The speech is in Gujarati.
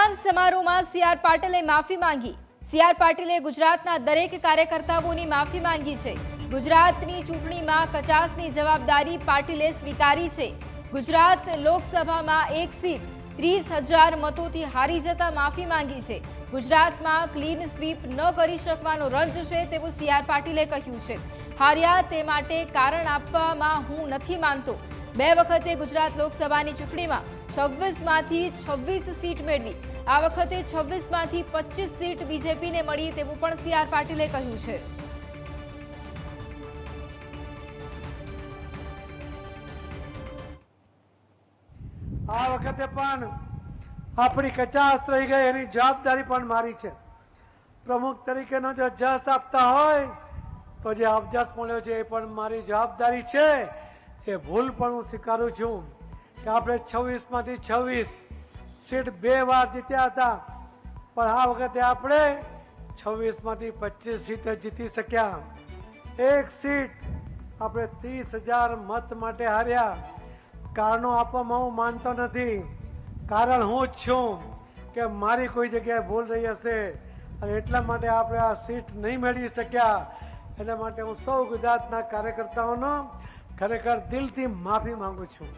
સન્માન સમારોહમાં સી.આર. પાટીલે માફી માંગી. સી.આર. પાટીલે ગુજરાતના દરેક કાર્યકર્તાઓની માફી માંગી છે. ગુજરાતની ચૂંટણીમાં કચાસની જવાબદારી પાટીલે સ્વીકારી છે. ગુજરાત લોકસભામાં એક સીટ 30,000 મતોથી હારી જતા માફી માંગી છે. ગુજરાતમાં ક્લીન સ્વીપ ન કરી શકવાનો રંજ છે તેવું સી.આર. પાટીલે કહ્યું છે. હાર્યા તે માટે કારણ આપવામાં હું નથી માનતો. 2 વખતે ગુજરાત લોકસભાની ચૂંટણીમાં 26માંથી 26 સીટ મેળવી. આ વખતે 26માંથી 25 સીટ બીજેપીને મળી તેવું પણ સી.આર. પાટીલે કહ્યું છે. આ વખતે પણ આપણી કચાસ રહી ગઈ એની જવાબદારી પણ મારી છે. પ્રમુખ તરીકેનો જો જસ આપતા હોય તો જે અબજસ મળ્યો છે એ પણ મારી જવાબદારી છે. એ ભૂલ પણ હું સ્વીકારું છું કે આપણે 26માંથી 26 સીટ 2 વાર જીત્યા હતા, પણ આ વખતે આપણે 26માંથી 25 સીટ જીતી શક્યા. એક સીટ આપણે 30,000 મત માટે હાર્યા. કારણો આપવામાં હું માનતો નથી. કારણ હું જ છું કે મારી કોઈ જગ્યાએ ભૂલ રહી હશે અને એટલા માટે આપણે આ સીટ નહીં મેળવી શક્યા. એટલા માટે હું સૌ ગુજરાતના કાર્યકર્તાઓનો ખરેખર દિલથી માફી માંગુ છું.